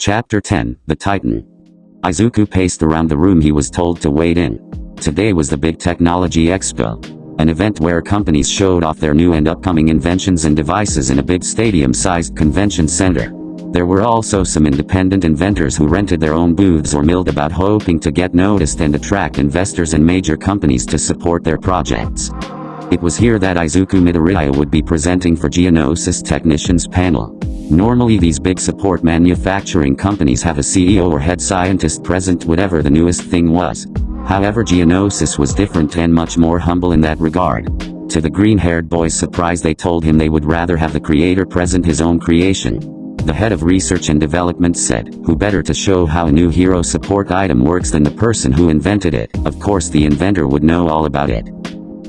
Chapter 10, The Titan. Izuku paced around the room he was told to wait in. Today was the big technology expo. An event where companies showed off their new and upcoming inventions and devices in a big stadium-sized convention center. There were also some independent inventors who rented their own booths or milled about hoping to get noticed and attract investors and major companies to support their projects. It was here that Izuku Midoriya would be presenting for Geonosis Technicians panel. Normally these big support manufacturing companies have a CEO or head scientist present whatever the newest thing was. However, Geonosis was different and much more humble in that regard. To the green-haired boy's surprise, they told him they would rather have the creator present his own creation. The head of research and development said, "Who better to show how a new hero support item works than the person who invented it? Of course the inventor would know all about it."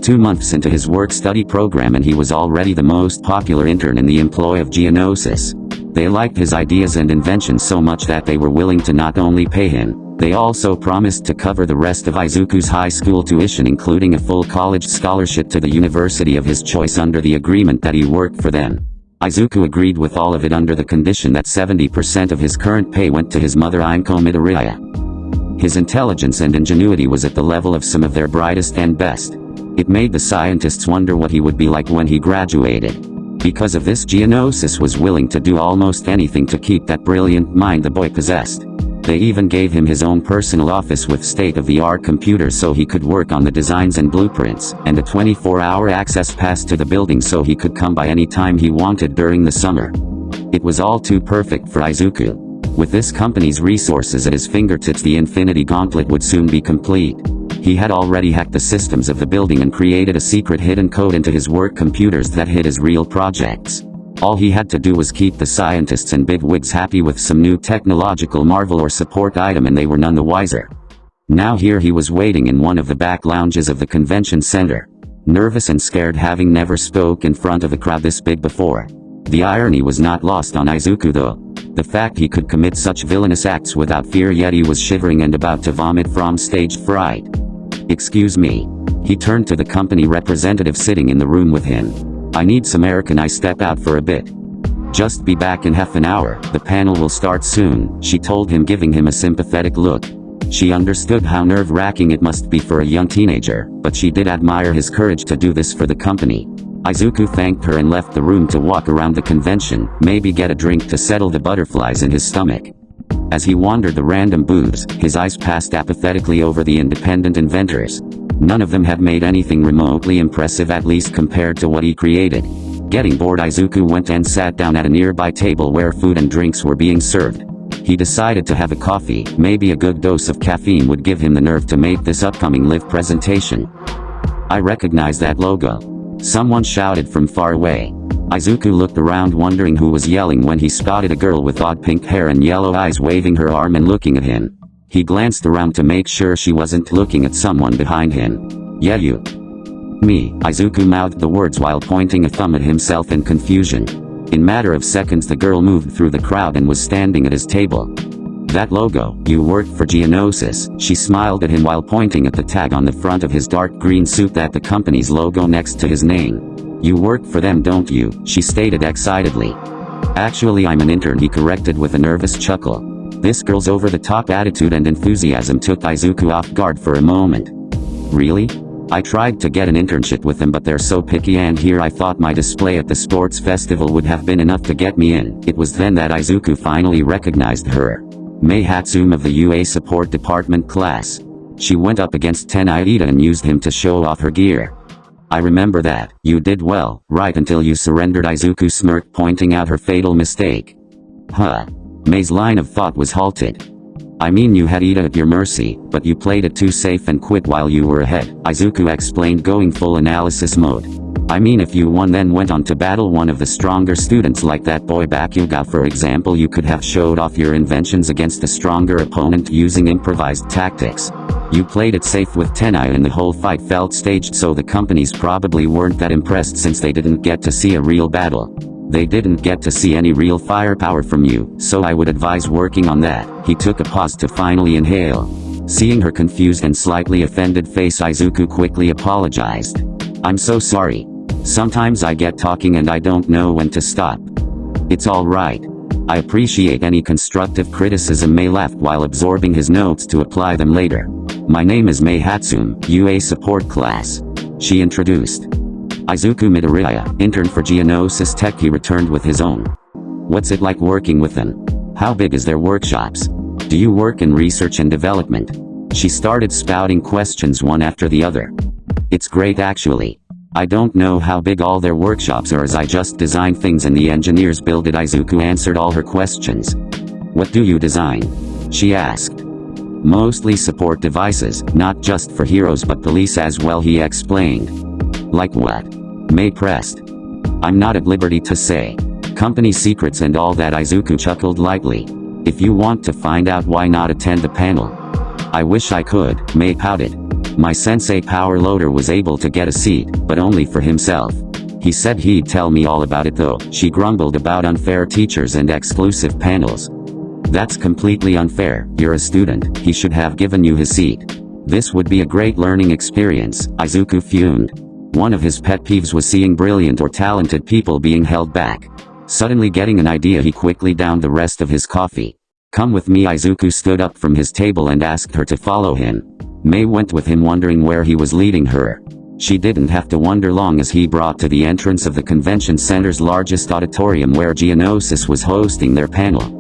2 months into his work-study program and he was already the most popular intern in the employ of Geonosis. They liked his ideas and inventions so much that they were willing to not only pay him, they also promised to cover the rest of Izuku's high school tuition, including a full college scholarship to the university of his choice under the agreement that he worked for them. Izuku agreed with all of it under the condition that 70% of his current pay went to his mother Imko Midoriya. His intelligence and ingenuity was at the level of some of their brightest and best. It made the scientists wonder what he would be like when he graduated. Because of this, Geonosis was willing to do almost anything to keep that brilliant mind the boy possessed. They even gave him his own personal office with state-of-the-art computers so he could work on the designs and blueprints, and a 24-hour access pass to the building so he could come by any time he wanted during the summer. It was all too perfect for Izuku. With this company's resources at his fingertips, the Infinity Gauntlet would soon be complete. He had already hacked the systems of the building and created a secret hidden code into his work computers that hid his real projects. All he had to do was keep the scientists and bigwigs happy with some new technological marvel or support item, and they were none the wiser. Now here he was waiting in one of the back lounges of the convention center. Nervous and scared, having never spoke in front of a crowd this big before. The irony was not lost on Izuku though. The fact he could commit such villainous acts without fear, yet he was shivering and about to vomit from stage fright. "Excuse me." He turned to the company representative sitting in the room with him. "I need some air, can I step out for a bit?" "Just be back in half an hour, the panel will start soon," she told him, giving him a sympathetic look. She understood how nerve-wracking it must be for a young teenager, but she did admire his courage to do this for the company. Izuku thanked her and left the room to walk around the convention, maybe get a drink to settle the butterflies in his stomach. As he wandered the random booths, his eyes passed apathetically over the independent inventors. None of them had made anything remotely impressive, at least compared to what he created. Getting bored, Izuku went and sat down at a nearby table where food and drinks were being served. He decided to have a coffee. Maybe a good dose of caffeine would give him the nerve to make this upcoming live presentation. "I recognize that logo," someone shouted from far away. Izuku looked around, wondering who was yelling, when he spotted a girl with odd pink hair and yellow eyes waving her arm and looking at him. He glanced around to make sure she wasn't looking at someone behind him. "Yeah, you." "Me," Izuku mouthed the words while pointing a thumb at himself in confusion. In matter of seconds the girl moved through the crowd and was standing at his table. "That logo, you worked for Geonosis," she smiled at him while pointing at the tag on the front of his dark green suit, that the company's logo next to his name. "You work for them, don't you?" she stated excitedly. "Actually I'm an intern," he corrected with a nervous chuckle. This girl's over-the-top attitude and enthusiasm took Izuku off guard for a moment. "Really? I tried to get an internship with them, but they're so picky, and here I thought my display at the sports festival would have been enough to get me in." It was then that Izuku finally recognized her. Mei Hatsume of the UA support department class. She went up against Tenai Ida and used him to show off her gear. "I remember that. You did well, right until you surrendered," Izuku smirked, pointing out her fatal mistake. "Huh?" Mei's line of thought was halted. "I mean, you had Ida at your mercy, but you played it too safe and quit while you were ahead," Izuku explained, going full analysis mode. "I mean, if you won then went on to battle one of the stronger students like that boy Bakuga for example, you could have showed off your inventions against a stronger opponent using improvised tactics. You played it safe with Tenai and the whole fight felt staged, so the companies probably weren't that impressed since they didn't get to see a real battle. They didn't get to see any real firepower from you, so I would advise working on that." He took a pause to finally inhale. Seeing her confused and slightly offended face, Izuku quickly apologized. "I'm so sorry. Sometimes I get talking and I don't know when to stop." "It's all right. I appreciate any constructive criticism. Mei laughed while absorbing his notes to apply them later. My name is Mei Hatsum, UA support class. She introduced. Izuku Midoriya, intern for Geonosis Tech. He returned with his own. What's it like working with them? How big is their workshops? Do you work in research and development? She started spouting questions one after the other. It's great actually. I don't know how big all their workshops are as I just design things and the engineers build it. Izuku answered all her questions. What do you design? She asked. Mostly support devices, not just for heroes but police as well, he explained. Like what? Mei pressed. I'm not at liberty to say. Company secrets and all that. Izuku chuckled lightly. If you want to find out, why not attend the panel? I wish I could, Mei pouted. My sensei Power Loader was able to get a seat, but only for himself. He said he'd tell me all about it though. She grumbled about unfair teachers and exclusive panels. That's completely unfair. You're a student. He should have given you his seat. This would be a great learning experience, Izuku fumed. One of his pet peeves was seeing brilliant or talented people being held back. Suddenly getting an idea, he quickly downed the rest of his coffee. Come with me. Izuku stood up from his table and asked her to follow him. Mei went with him, wondering where he was leading her. She didn't have to wonder long as he brought to the entrance of the convention center's largest auditorium where Geonosis was hosting their panel.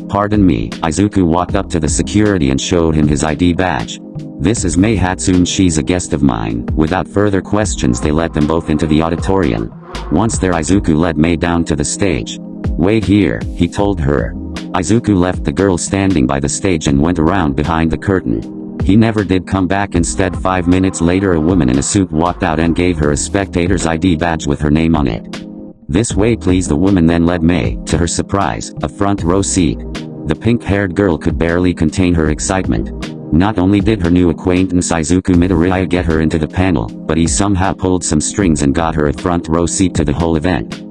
Pardon me. Izuku walked up to the security and showed him his ID badge. This is Mei Hatsum. She's a guest of mine. Without further questions they let them both into the auditorium. Once there, Izuku led Mei down to the stage. Wait here, he told her. Izuku left the girl standing by the stage and went around behind the curtain. He never did come back. Instead, 5 minutes later a woman in a suit walked out and gave her a spectator's ID badge with her name on it. This way please. The woman then led Mei, to her surprise, a front row seat. The pink-haired girl could barely contain her excitement. Not only did her new acquaintance Izuku Midoriya get her into the panel, but he somehow pulled some strings and got her a front row seat to the whole event.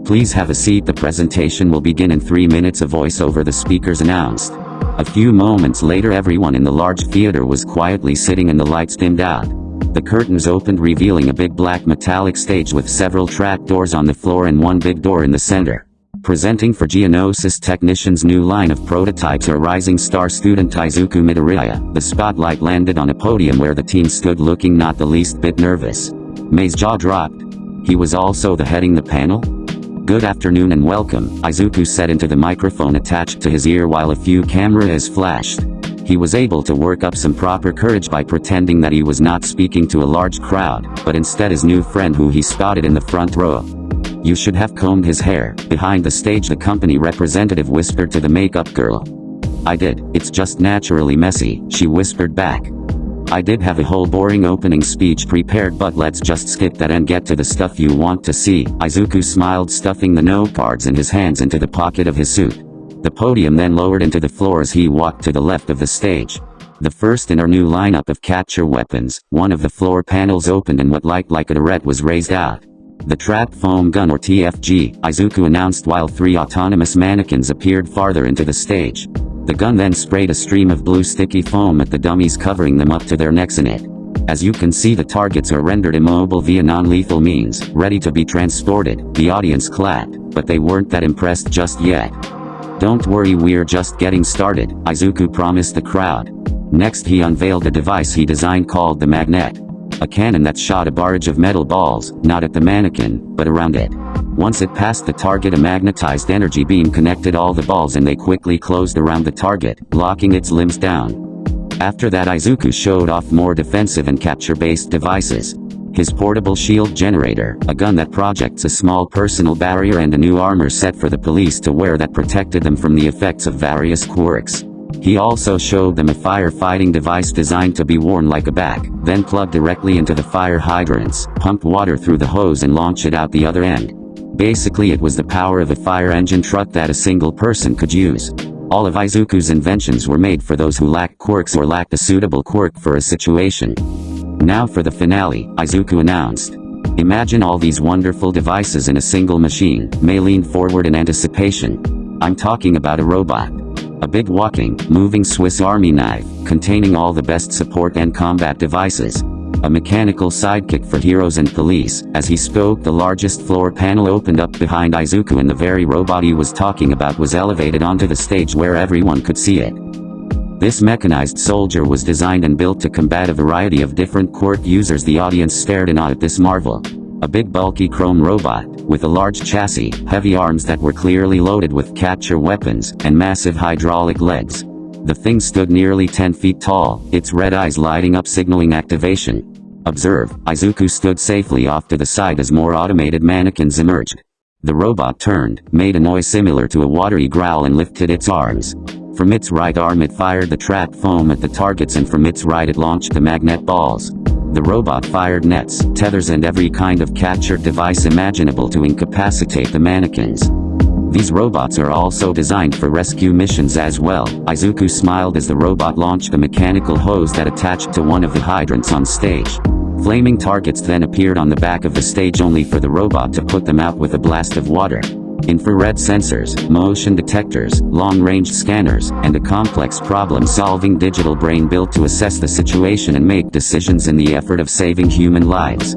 Please have a seat. The presentation will begin in 3 minutes, a voice over the speakers announced. A few moments later everyone in the large theater was quietly sitting and the lights dimmed out. The curtains opened, revealing a big black metallic stage with several trap doors on the floor and one big door in the center. Presenting for Geonosis Technician's new line of prototypes are rising star student Izuku Midoriya. The spotlight landed on a podium where the team stood looking not the least bit nervous. Mei's jaw dropped. He was also heading the panel? Good afternoon and welcome, Izuku said into the microphone attached to his ear while a few cameras flashed. He was able to work up some proper courage by pretending that he was not speaking to a large crowd, but instead his new friend who he spotted in the front row. You should have combed his hair. Behind the stage the company representative whispered to the makeup girl. I did, it's just naturally messy, she whispered back. I did have a whole boring opening speech prepared, but let's just skip that and get to the stuff you want to see. Izuku smiled, stuffing the note cards in his hands into the pocket of his suit. The podium then lowered into the floor as he walked to the left of the stage. The first in our new lineup of capture weapons, one of the floor panels opened and what looked like a turret was raised out. The trap foam gun, or TFG, Izuku announced while 3 autonomous mannequins appeared farther into the stage. The gun then sprayed a stream of blue sticky foam at the dummies, covering them up to their necks in it. As you can see, the targets are rendered immobile via non-lethal means, ready to be transported. The audience clapped, but they weren't that impressed just yet. Don't worry, we're just getting started, Izuku promised the crowd. Next he unveiled a device he designed called the magnet. A cannon that shot a barrage of metal balls, not at the mannequin, but around it. Once it passed the target, a magnetized energy beam connected all the balls and they quickly closed around the target, locking its limbs down. After that Izuku showed off more defensive and capture-based devices. His portable shield generator, a gun that projects a small personal barrier, and a new armor set for the police to wear that protected them from the effects of various quirks. He also showed them a firefighting device designed to be worn like a back, then plug directly into the fire hydrants, pump water through the hose and launch it out the other end. Basically it was the power of a fire engine truck that a single person could use. All of Izuku's inventions were made for those who lacked quirks or lacked a suitable quirk for a situation. Now for the finale, Izuku announced. Imagine all these wonderful devices in a single machine. Mei leaned forward in anticipation. I'm talking about a robot. A big walking, moving Swiss Army knife, containing all the best support and combat devices. a mechanical sidekick for heroes and police. As he spoke, the largest floor panel opened up behind Izuku, and the very robot he was talking about was elevated onto the stage where everyone could see it. This mechanized soldier was designed and built to combat a variety of different quirk users. The audience stared in awe at this marvel. A big bulky chrome robot, with a large chassis, heavy arms that were clearly loaded with capture weapons, and massive hydraulic legs. The thing stood nearly 10 feet tall, its red eyes lighting up signaling activation. Observe, Izuku stood safely off to the side as more automated mannequins emerged. The robot turned, made a noise similar to a watery growl, and lifted its arms. From its right arm it fired the trap foam at the targets, and from its right it launched the magnet balls. The robot fired nets, tethers, and every kind of captured device imaginable to incapacitate the mannequins. These robots are also designed for rescue missions as well. Izuku smiled as the robot launched a mechanical hose that attached to one of the hydrants on stage. Flaming targets then appeared on the back of the stage, only for the robot to put them out with a blast of water. Infrared sensors, motion detectors, long-range scanners, and a complex problem-solving digital brain built to assess the situation and make decisions in the effort of saving human lives.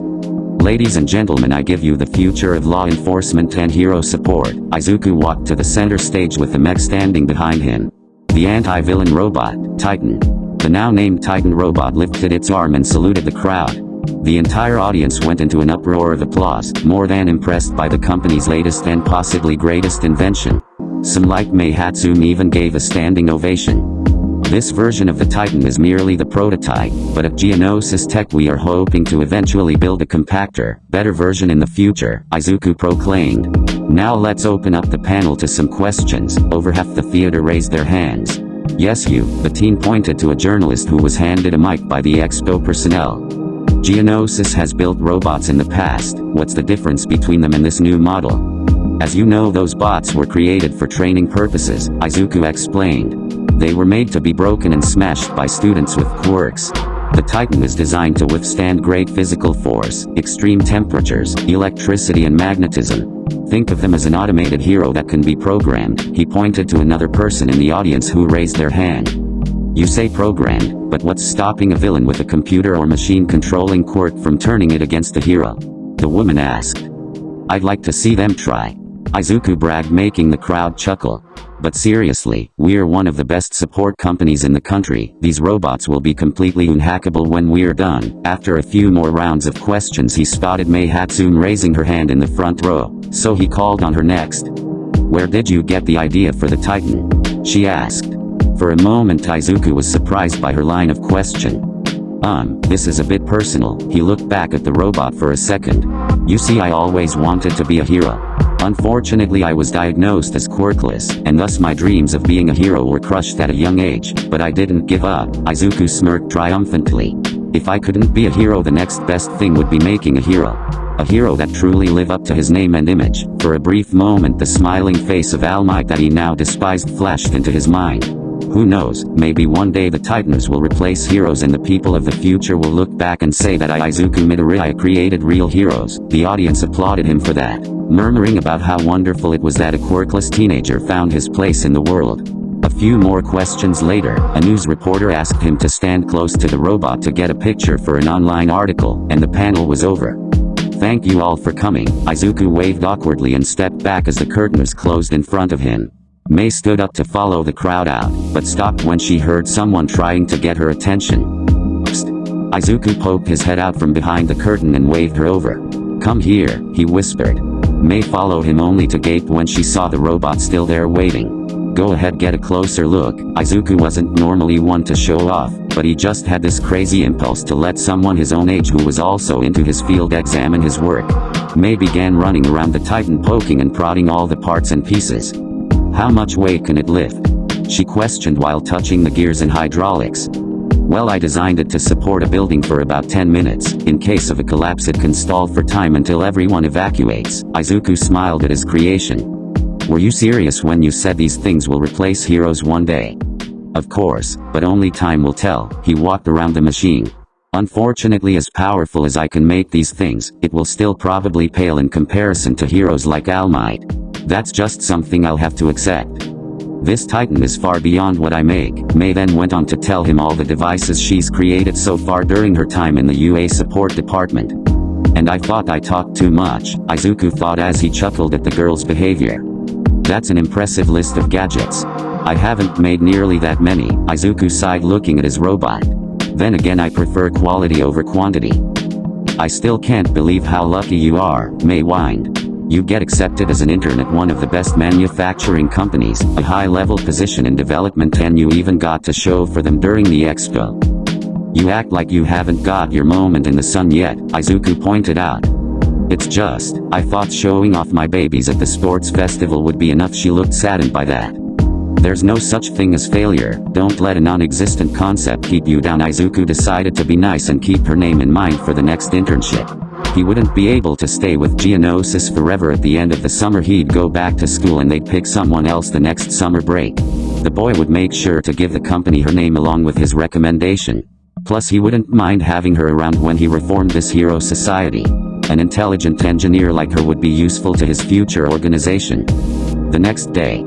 Ladies and gentlemen, I give you the future of law enforcement and hero support. Izuku walked to the center stage with the mech standing behind him. The anti-villain robot, Titan. The now named Titan robot lifted its arm and saluted the crowd. The entire audience went into an uproar of applause, more than impressed by the company's latest and possibly greatest invention. Some, like Meihatsumi, even gave a standing ovation. This version of the Titan is merely the prototype, but at Geonosis Tech we are hoping to eventually build a compactor, better version in the future, Izuku proclaimed. Now let's open up the panel to some questions. Over half the theater raised their hands. Yes, you, the teen pointed to a journalist who was handed a mic by the expo personnel. Geonosis has built robots in the past. What's the difference between them and this new model? As you know, those bots were created for training purposes, Izuku explained. They were made to be broken and smashed by students with quirks. The Titan is designed to withstand great physical force, extreme temperatures, electricity, and magnetism. Think of them as an automated hero that can be programmed. He pointed to another person in the audience who raised their hand. You say programmed, but what's stopping a villain with a computer or machine controlling quirk from turning it against a hero? The woman asked. I'd like to see them try. Izuku bragged, making the crowd chuckle. But seriously, we're one of the best support companies in the country. These robots will be completely unhackable when we're done. After a few more rounds of questions, he spotted Meihatsumi raising her hand in the front row, so he called on her next. Where did you get the idea for the Titan? She asked. For a moment Izuku was surprised by her line of question. This is a bit personal. He looked back at the robot for a second. You see, I always wanted to be a hero. Unfortunately, I was diagnosed as quirkless, and thus my dreams of being a hero were crushed at a young age, but I didn't give up. Izuku smirked triumphantly. If I couldn't be a hero, the next best thing would be making a hero. A hero that truly lived up to his name and image. For a brief moment the smiling face of All Might that he now despised flashed into his mind. Who knows, maybe one day the Titans will replace heroes and the people of the future will look back and say that Izuku Midoriya created real heroes. The audience applauded him for that, murmuring about how wonderful it was that a quirkless teenager found his place in the world. A few more questions later, a news reporter asked him to stand close to the robot to get a picture for an online article, and the panel was over. Thank you all for coming. Izuku waved awkwardly and stepped back as the curtains closed in front of him. Mei stood up to follow the crowd out, but stopped when she heard someone trying to get her attention. Psst! Izuku poked his head out from behind the curtain and waved her over. Come here, he whispered. Mei followed him only to gape when she saw the robot still there waiting. Go ahead, get a closer look. Izuku wasn't normally one to show off, but he just had this crazy impulse to let someone his own age who was also into his field examine his work. Mei began running around the Titan, poking and prodding all the parts and pieces. How much weight can it lift? She questioned while touching the gears and hydraulics. Well, I designed it to support a building for about 10 minutes. In case of a collapse it can stall for time until everyone evacuates. Izuku smiled at his creation. Were you serious when you said these things will replace heroes one day? Of course, but only time will tell. He walked around the machine. Unfortunately, as powerful as I can make these things, it will still probably pale in comparison to heroes like All Might. That's just something I'll have to accept. This Titan is far beyond what I make. May then went on to tell him all the devices she's created so far during her time in the UA support department. And I thought I talked too much, Izuku thought as he chuckled at the girl's behavior. That's an impressive list of gadgets. I haven't made nearly that many, Izuku sighed looking at his robot. Then again I prefer quality over quantity. I still can't believe how lucky you are, May whined. You get accepted as an intern at one of the best manufacturing companies, a high-level position in development, and you even got to show for them during the expo. You act like you haven't got your moment in the sun yet, Izuku pointed out. It's just, I thought showing off my babies at the sports festival would be enough. She looked saddened by that. There's no such thing as failure, don't let a non-existent concept keep you down. Izuku decided to be nice and keep her name in mind for the next internship. He wouldn't be able to stay with Geonosis forever. At the end of the summer he'd go back to school and they'd pick someone else the next summer break. The boy would make sure to give the company her name along with his recommendation. Plus he wouldn't mind having her around when he reformed this hero society. An intelligent engineer like her would be useful to his future organization. The next day.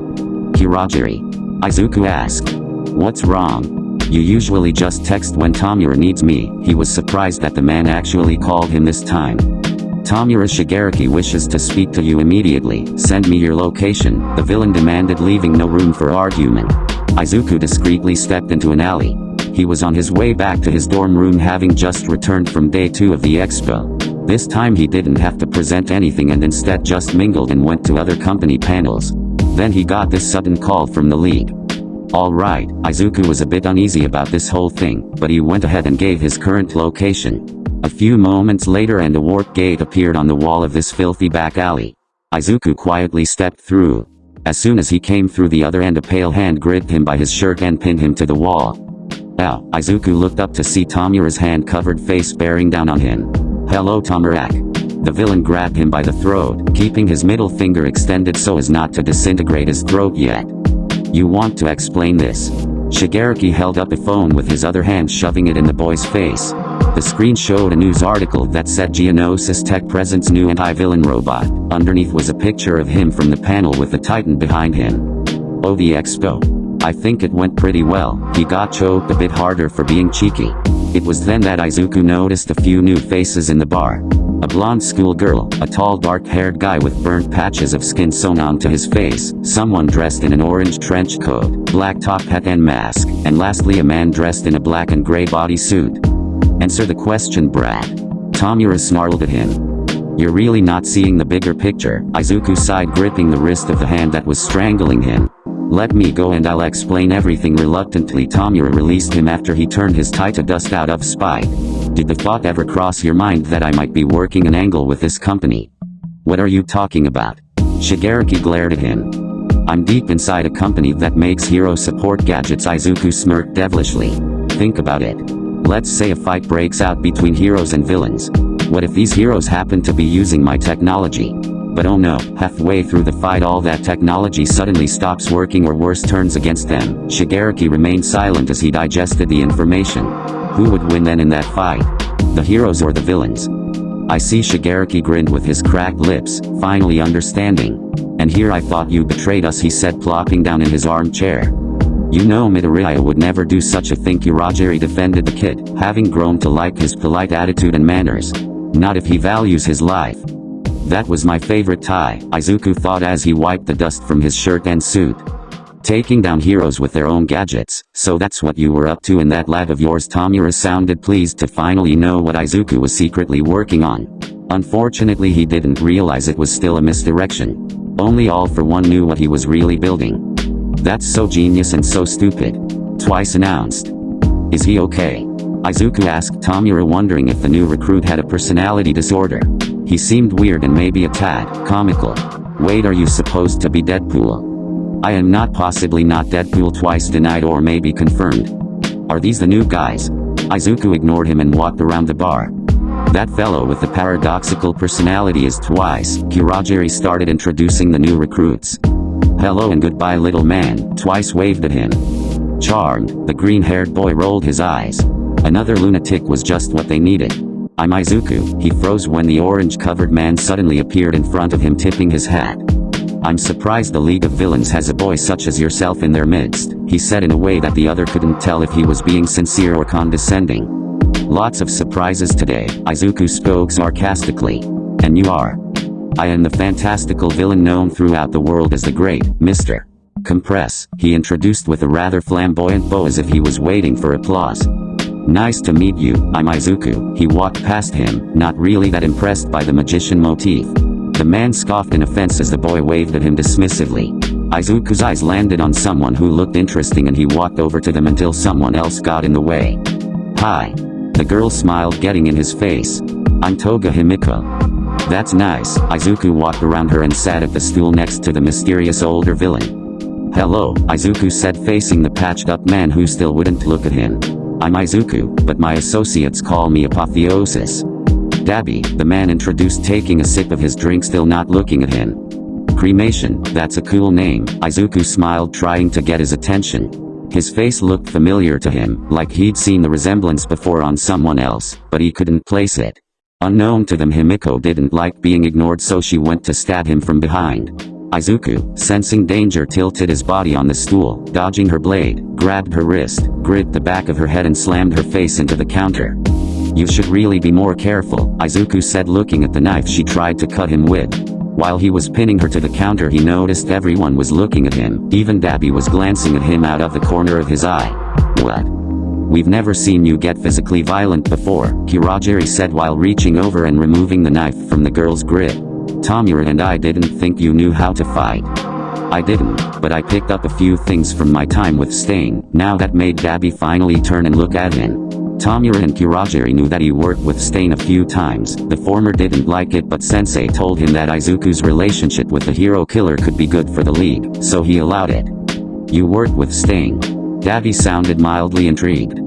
Kirajiri. Izuku asked. What's wrong? You usually just text when Tamura needs me. He was surprised that the man actually called him this time. Tamura Shigaraki wishes to speak to you immediately. Send me your location, the villain demanded, leaving no room for argument. Izuku discreetly stepped into an alley. He was on his way back to his dorm room, having just returned from day 2 of the expo. This time he didn't have to present anything and instead just mingled and went to other company panels. Then he got this sudden call from the league. Alright, Izuku was a bit uneasy about this whole thing, but he went ahead and gave his current location. A few moments later and a warp gate appeared on the wall of this filthy back alley. Izuku quietly stepped through. As soon as he came through the other end, a pale hand gripped him by his shirt and pinned him to the wall. Ow, Izuku looked up to see Tamura's hand-covered face bearing down on him. Hello Tamurak. The villain grabbed him by the throat, keeping his middle finger extended so as not to disintegrate his throat yet. You want to explain this? Shigaraki held up a phone with his other hand, shoving it in the boy's face. The screen showed a news article that said Geonosis Tech presents new anti-villain robot. Underneath was a picture of him from the panel with the Titan behind him. Oh, the expo. I think it went pretty well. He got choked a bit harder for being cheeky. It was then that Izuku noticed a few new faces in the bar. A blonde schoolgirl, a tall dark-haired guy with burnt patches of skin sewn onto his face, someone dressed in an orange trench coat, black top hat and mask, and lastly a man dressed in a black and gray bodysuit. Answer the question, brat. Tamura snarled at him. You're really not seeing the bigger picture, Izuku sighed, gripping the wrist of the hand that was strangling him. Let me go and I'll explain everything. Reluctantly Tamura released him after he turned his tie to dust out of spite. Did the thought ever cross your mind that I might be working an angle with this company? What are you talking about? Shigaraki glared at him. I'm deep inside a company that makes hero support gadgets. Izuku smirked devilishly. Think about it. Let's say a fight breaks out between heroes and villains. What if these heroes happen to be using my technology? But oh no, halfway through the fight all that technology suddenly stops working or worse turns against them. Shigaraki remained silent as he digested the information. Who would win then in that fight? The heroes or the villains? I see. Shigaraki grinned with his cracked lips, finally understanding. And here I thought you betrayed us, he said, plopping down in his armchair. You know Midoriya would never do such a thing. Kirajiri defended the kid, having grown to like his polite attitude and manners. Not if he values his life. That was my favorite tie, Izuku thought as he wiped the dust from his shirt and suit. Taking down heroes with their own gadgets, so that's what you were up to in that lab of yours. Tamura sounded pleased to finally know what Izuku was secretly working on. Unfortunately he didn't realize it was still a misdirection. Only All For One knew what he was really building. That's so genius and so stupid. Twice announced. Is he okay? Izuku asked Tamura, wondering if the new recruit had a personality disorder. He seemed weird and maybe a tad comical. Wait, are you supposed to be Deadpool? I am not. Possibly not Deadpool. Twice denied or maybe confirmed. Are these the new guys? Izuku ignored him and walked around the bar. That fellow with the paradoxical personality is Twice. Kirajiri started introducing the new recruits. Hello and goodbye, little man. Twice waved at him. Charmed, the green-haired boy rolled his eyes. Another lunatic was just what they needed. I'm Izuku. He froze when the orange-covered man suddenly appeared in front of him, tipping his hat. I'm surprised the League of Villains has a boy such as yourself in their midst, he said in a way that the other couldn't tell if he was being sincere or condescending. Lots of surprises today, Izuku spoke sarcastically. And you are? I am the fantastical villain known throughout the world as the Great Mr. Compress, he introduced with a rather flamboyant bow as if he was waiting for applause. Nice to meet you, I'm Izuku. He walked past him, not really that impressed by the magician motif. The man scoffed in offense as the boy waved at him dismissively. Izuku's eyes landed on someone who looked interesting and he walked over to them until someone else got in the way. Hi. The girl smiled, getting in his face. I'm Toga Himiko. That's nice. Izuku walked around her and sat at the stool next to the mysterious older villain. Hello, Izuku said, facing the patched-up man who still wouldn't look at him. I'm Izuku, but my associates call me Apotheosis. Dabby, the man introduced, taking a sip of his drink, still not looking at him. Cremation, that's a cool name, Izuku smiled, trying to get his attention. His face looked familiar to him, like he'd seen the resemblance before on someone else, but he couldn't place it. Unknown to them, Himiko didn't like being ignored, so she went to stab him from behind. Izuku, sensing danger, tilted his body on the stool, dodging her blade, grabbed her wrist, gripped the back of her head and slammed her face into the counter. You should really be more careful, Izuku said, looking at the knife she tried to cut him with. While he was pinning her to the counter, he noticed everyone was looking at him, even Dabby was glancing at him out of the corner of his eye. What? We've never seen you get physically violent before, Kirajiri said while reaching over and removing the knife from the girl's grip. Tamura and I didn't think you knew how to fight. I didn't, but I picked up a few things from my time with Stain. Now that made Dabby finally turn and look at him. Tamura and Kirajiri knew that he worked with Stain a few times. The former didn't like it, but Sensei told him that Izuku's relationship with the hero killer could be good for the league, so he allowed it. You worked with Stain? Dabby sounded mildly intrigued.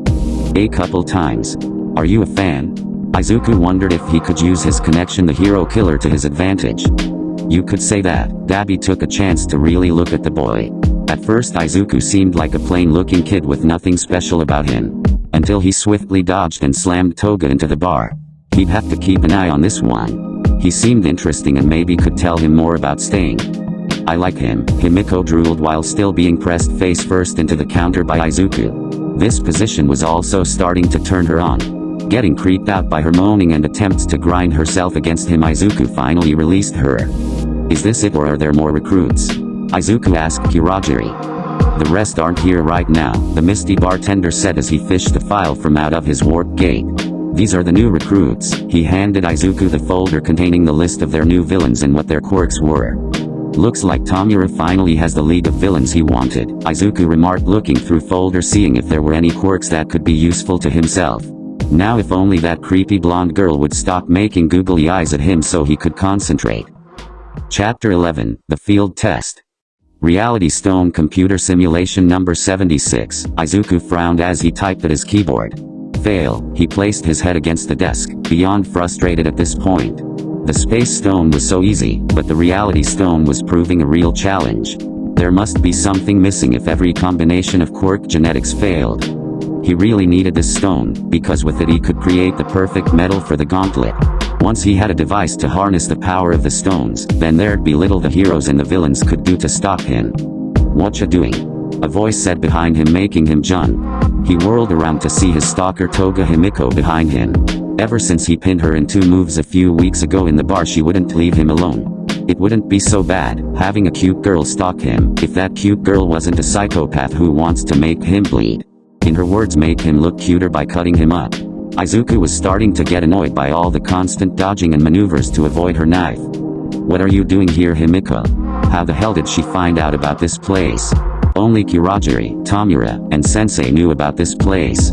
A couple times. Are you a fan? Izuku wondered if he could use his connection, the hero killer, to his advantage. You could say that. Dabby took a chance to really look at the boy. At first Izuku seemed like a plain-looking kid with nothing special about him. Until he swiftly dodged and slammed Toga into the bar. He'd have to keep an eye on this one. He seemed interesting and maybe could tell him more about Stain. I like him, Himiko drooled while still being pressed face first into the counter by Izuku. This position was also starting to turn her on. Getting creeped out by her moaning and attempts to grind herself against him, Izuku finally released her. Is this it, or are there more recruits? Izuku asked Kirajiri. The rest aren't here right now, the misty bartender said as he fished the file from out of his warp gate. These are the new recruits. He handed Izuku the folder containing the list of their new villains and what their quirks were. Looks like Tamura finally has the League of Villains he wanted, Izuku remarked, looking through folder, seeing if there were any quirks that could be useful to himself. Now if only that creepy blonde girl would stop making googly eyes at him so he could concentrate. Chapter 11, The Field Test. Reality Stone Computer Simulation Number 76, Izuku frowned as he typed at his keyboard. Fail, he placed his head against the desk, beyond frustrated at this point. The Space Stone was so easy, but the Reality Stone was proving a real challenge. There must be something missing if every combination of quirk genetics failed. He really needed this stone, because with it he could create the perfect metal for the gauntlet. Once he had a device to harness the power of the stones, then there'd be little the heroes and the villains could do to stop him. Whatcha doing? A voice said behind him, making him jump. He whirled around to see his stalker Toga Himiko behind him. Ever since he pinned her in 2 moves a few weeks ago in the bar, she wouldn't leave him alone. It wouldn't be so bad, having a cute girl stalk him, if that cute girl wasn't a psychopath who wants to make him bleed. In her words, make him look cuter by cutting him up. Izuku was starting to get annoyed by all the constant dodging and maneuvers to avoid her knife. What are you doing here, Himiko? How the hell did she find out about this place? Only Kirajiri, Tamura, and Sensei knew about this place.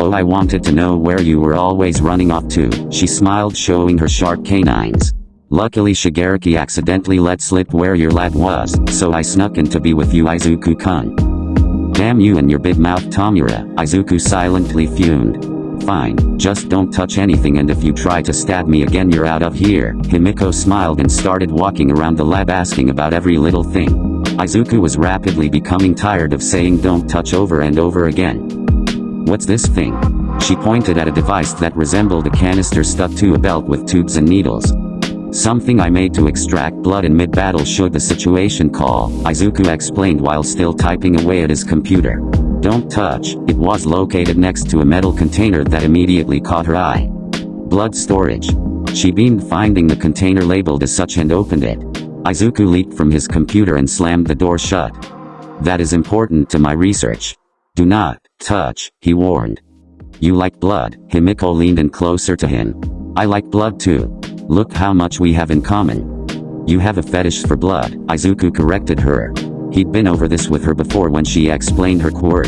Oh, I wanted to know where you were always running off to, she smiled, showing her sharp canines. Luckily Shigaraki accidentally let slip where your lab was, so I snuck in to be with you, Izuku-kun. Damn you and your big mouth, Tamura, Izuku silently fumed. Fine, just don't touch anything, and if you try to stab me again you're out of here. Himiko smiled and started walking around the lab asking about every little thing. Izuku was rapidly becoming tired of saying don't touch over and over again. What's this thing? She pointed at a device that resembled a canister stuck to a belt with tubes and needles. Something I made to extract blood in mid-battle should the situation call, Izuku explained while still typing away at his computer. Don't touch, it was located next to a metal container that immediately caught her eye. Blood storage. She beamed, finding the container labeled as such, and opened it. Izuku leaped from his computer and slammed the door shut. That is important to my research. Do not touch, he warned. You like blood? Himiko leaned in closer to him. I like blood too. Look how much we have in common. You have a fetish for blood, Izuku corrected her. He'd been over this with her before when she explained her quirk.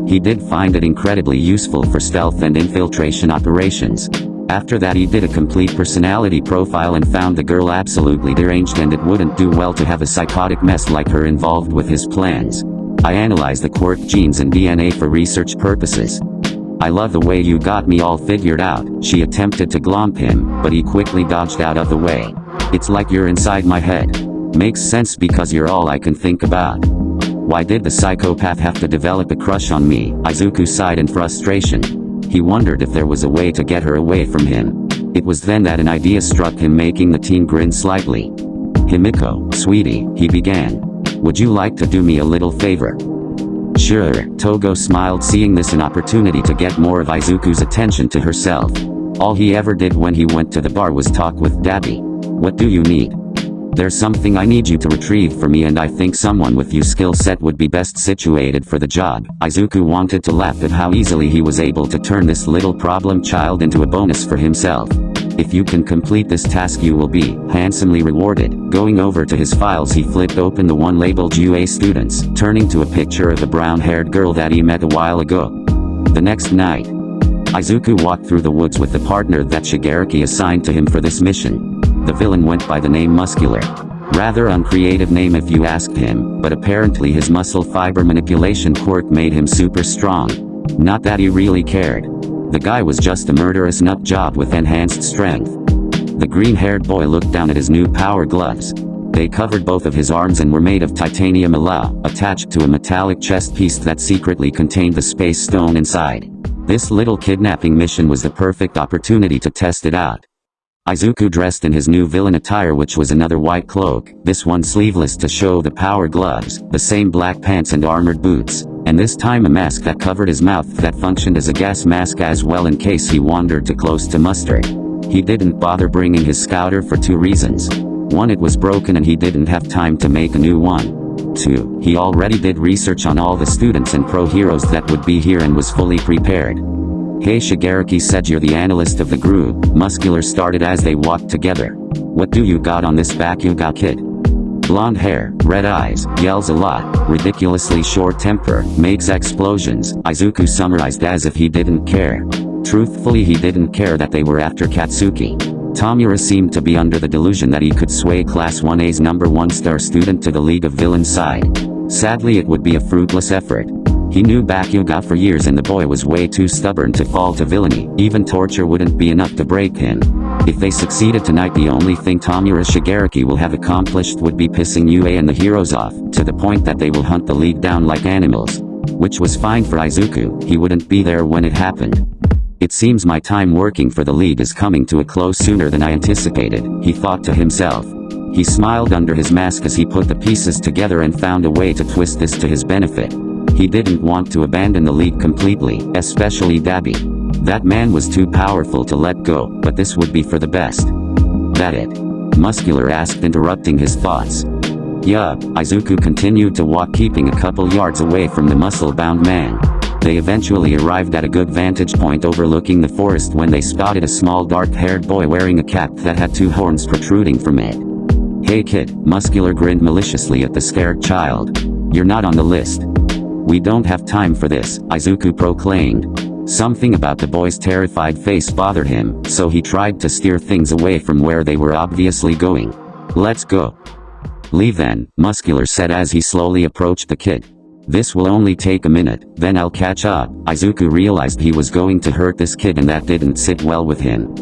He did find it incredibly useful for stealth and infiltration operations. After that he did a complete personality profile and found the girl absolutely deranged, and it wouldn't do well to have a psychotic mess like her involved with his plans. I analyzed the quirk genes and DNA for research purposes. I love the way you got me all figured out. She attempted to glomp him, but he quickly dodged out of the way. It's like you're inside my head. Makes sense because you're all I can think about. Why did the psychopath have to develop a crush on me? Izuku sighed in frustration. He wondered if there was a way to get her away from him. It was then that an idea struck him, making the teen grin slightly. Himiko, sweetie, he began. Would you like to do me a little favor? Sure, Togo smiled, seeing this an opportunity to get more of Izuku's attention to herself. All he ever did when he went to the bar was talk with Dabi. What do you need? There's something I need you to retrieve for me, and I think someone with your skill set would be best situated for the job. Izuku wanted to laugh at how easily he was able to turn this little problem child into a bonus for himself. If you can complete this task you will be handsomely rewarded. Going over to his files, he flipped open the one labeled UA students, turning to a picture of the brown-haired girl that he met a while ago. The next night, Izuku walked through the woods with the partner that Shigaraki assigned to him for this mission. The villain went by the name Muscular. Rather uncreative name if you asked him, but apparently his muscle fiber manipulation quirk made him super strong. Not that he really cared. The guy was just a murderous nut job with enhanced strength. The green-haired boy looked down at his new power gloves. They covered both of his arms and were made of titanium alloy, attached to a metallic chest piece that secretly contained the space stone inside. This little kidnapping mission was the perfect opportunity to test it out. Izuku dressed in his new villain attire, which was another white cloak, this one sleeveless to show the power gloves, the same black pants and armored boots, and this time a mask that covered his mouth that functioned as a gas mask as well in case he wandered too close to mustard. He didn't bother bringing his scouter for two reasons. One, it was broken and he didn't have time to make a new one. Two, he already did research on all the students and pro heroes that would be here and was fully prepared. Hey, Shigaraki said, you're the analyst of the group, Muscular started as they walked together. What do you got on this Bakugo kid? Blonde hair, red eyes, yells a lot, ridiculously short temper, makes explosions, Izuku summarized as if he didn't care. Truthfully, he didn't care that they were after Katsuki. Tamura seemed to be under the delusion that he could sway Class 1A's number 1 star student to the League of Villains side. Sadly, it would be a fruitless effort. He knew Bakugo for years and the boy was way too stubborn to fall to villainy. Even torture wouldn't be enough to break him. If they succeeded tonight, the only thing Tamura Shigaraki will have accomplished would be pissing UA and the heroes off, to the point that they will hunt the League down like animals. Which was fine for Izuku, he wouldn't be there when it happened. It seems my time working for the League is coming to a close sooner than I anticipated, he thought to himself. He smiled under his mask as he put the pieces together and found a way to twist this to his benefit. He didn't want to abandon the League completely, especially Dabi. That man was too powerful to let go, but this would be for the best. That it? Muscular asked, interrupting his thoughts. Yup, Izuku continued to walk, keeping a couple yards away from the muscle-bound man. They eventually arrived at a good vantage point overlooking the forest when they spotted a small dark-haired boy wearing a cap that had two horns protruding from it. Hey kid, Muscular grinned maliciously at the scared child. You're not on the list. We don't have time for this, Izuku proclaimed. Something about the boy's terrified face bothered him, so he tried to steer things away from where they were obviously going. Let's go. Leave then, Muscular said as he slowly approached the kid. This will only take a minute, then I'll catch up. Izuku realized he was going to hurt this kid and that didn't sit well with him.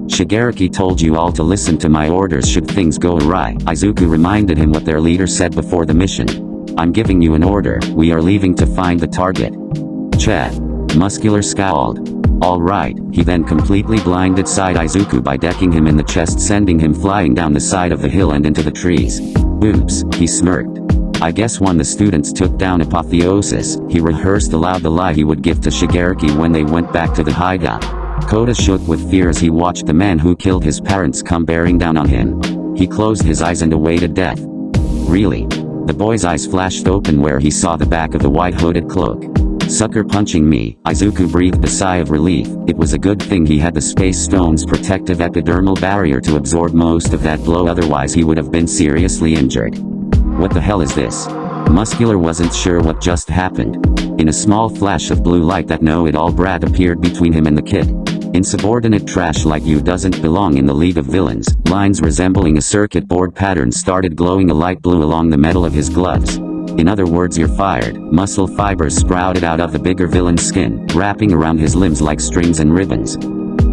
Shigaraki told you all to listen to my orders should things go awry. Izuku reminded him what their leader said before the mission. I'm giving you an order, we are leaving to find the target. Chat. Muscular scowled. Alright, he then completely blinded Side Izuku by decking him in the chest, sending him flying down the side of the hill and into the trees. Oops, he smirked. I guess when the students took down Apotheosis, he rehearsed aloud the lie he would give to Shigaraki when they went back to the hideout. Kota shook with fear as he watched the man who killed his parents come bearing down on him. He closed his eyes and awaited death. Really? The boy's eyes flashed open where he saw the back of the white hooded cloak. Sucker punching me, Izuku breathed a sigh of relief. It was a good thing he had the Space Stone's protective epidermal barrier to absorb most of that blow, otherwise he would have been seriously injured. What the hell is this? Muscular wasn't sure what just happened. In a small flash of blue light, that know-it-all brat appeared between him and the kid. Insubordinate trash like you doesn't belong in the League of Villains. Lines resembling a circuit board pattern started glowing a light blue along the metal of his gloves. In other words, you're fired. Muscle fibers sprouted out of the bigger villain's skin, wrapping around his limbs like strings and ribbons.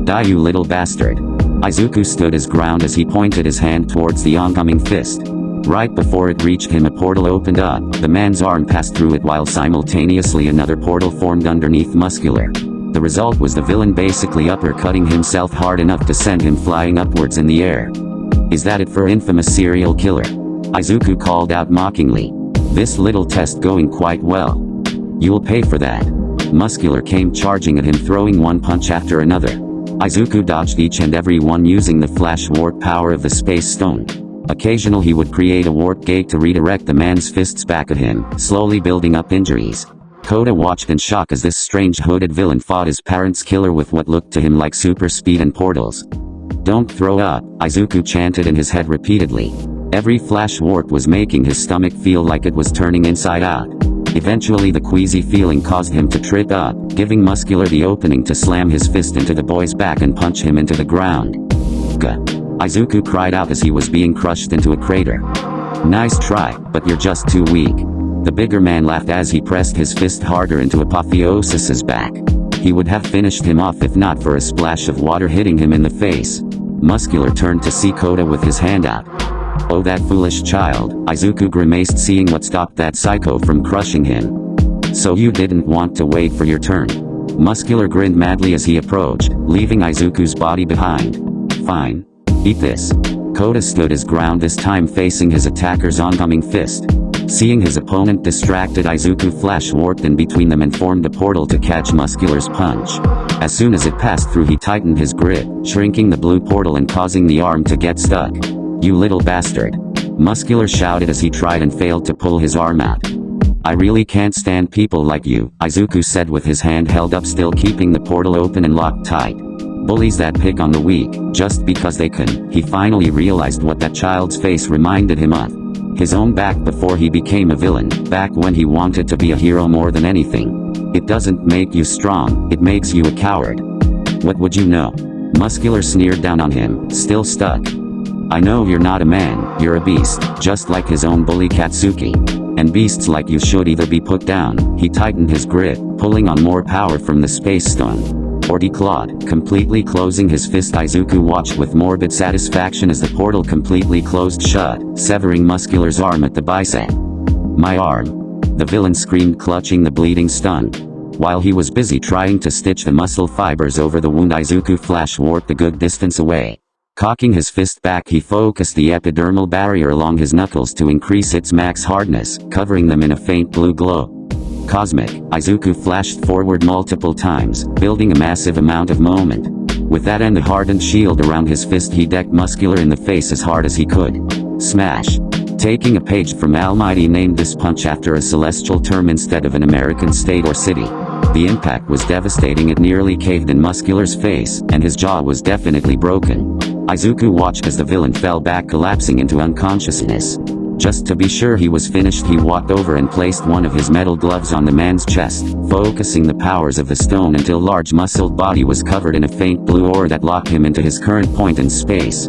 Die, you little bastard. Izuku stood his ground as he pointed his hand towards the oncoming fist. Right before it reached him, a portal opened up. The man's arm passed through it while simultaneously another portal formed underneath Muscular. The result was the villain basically uppercutting himself hard enough to send him flying upwards in the air. Is that it for infamous serial killer? Izuku called out mockingly. This little test going quite well. You'll pay for that. Muscular came charging at him, throwing one punch after another. Izuku dodged each and every one using the flash warp power of the Space Stone. Occasionally he would create a warp gate to redirect the man's fists back at him, slowly building up injuries. Kota watched in shock as this strange hooded villain fought his parents' killer with what looked to him like super speed and portals. Don't throw up, Izuku chanted in his head repeatedly. Every flash warp was making his stomach feel like it was turning inside out. Eventually the queasy feeling caused him to trip up, giving Muscular the opening to slam his fist into the boy's back and punch him into the ground. Gah! Izuku cried out as he was being crushed into a crater. Nice try, but you're just too weak. The bigger man laughed as he pressed his fist harder into Apotheosis's back. He would have finished him off if not for a splash of water hitting him in the face. Muscular turned to see Kota with his hand out. Oh, that foolish child, Izuku grimaced, seeing what stopped that psycho from crushing him. So you didn't want to wait for your turn. Muscular grinned madly as he approached, leaving Izuku's body behind. Fine. Eat this. Kota stood his ground, this time facing his attacker's oncoming fist. Seeing his opponent distracted, Izuku flash warped in between them and formed a portal to catch Muscular's punch. As soon as it passed through, he tightened his grip, shrinking the blue portal and causing the arm to get stuck. You little bastard. Muscular shouted as he tried and failed to pull his arm out. I really can't stand people like you, Izuku said with his hand held up, still keeping the portal open and locked tight. Bullies that pick on the weak, just because they can. He finally realized what that child's face reminded him of. His own back before he became a villain, back when he wanted to be a hero more than anything. It doesn't make you strong, it makes you a coward. What would you know? Muscular sneered down on him, still stuck. I know you're not a man, you're a beast, just like his own bully Katsuki. And beasts like you should either be put down. He tightened his grip, pulling on more power from the Space Stone. Or declawed, completely closing his fist. Izuku watched with morbid satisfaction as the portal completely closed shut, severing Muscular's arm at the bicep. My arm. The villain screamed, clutching the bleeding stun. While he was busy trying to stitch the muscle fibers over the wound, Izuku flash warped a good distance away. Cocking his fist back, he focused the epidermal barrier along his knuckles to increase its max hardness, covering them in a faint blue glow. Cosmic, Izuku flashed forward multiple times, building a massive amount of moment. With that and the hardened shield around his fist, he decked Muscular in the face as hard as he could. Smash. Taking a page from Almighty named this punch after a celestial term instead of an American state or city. The impact was devastating, it nearly caved in Muscular's face, and his jaw was definitely broken. Izuku watched as the villain fell back, collapsing into unconsciousness. Just to be sure he was finished, he walked over and placed one of his metal gloves on the man's chest, focusing the powers of the stone until large muscled body was covered in a faint blue aura that locked him into his current point in space.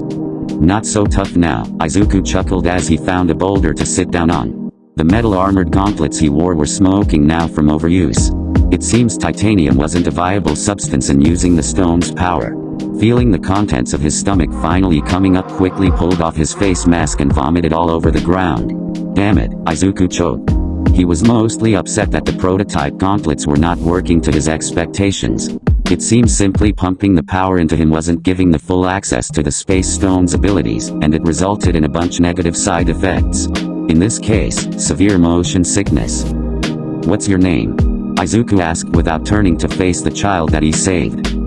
Not so tough now, Izuku chuckled as he found a boulder to sit down on. The metal armored gauntlets he wore were smoking now from overuse. It seems titanium wasn't a viable substance in using the stone's power. Feeling the contents of his stomach finally coming up, quickly pulled off his face mask and vomited all over the ground. Damn it, Izuku choked. He was mostly upset that the prototype gauntlets were not working to his expectations. It seems simply pumping the power into him wasn't giving the full access to the Space Stone's abilities, and it resulted in a bunch negative side effects. In this case, severe motion sickness. "What's your name?" Izuku asked without turning to face the child that he saved.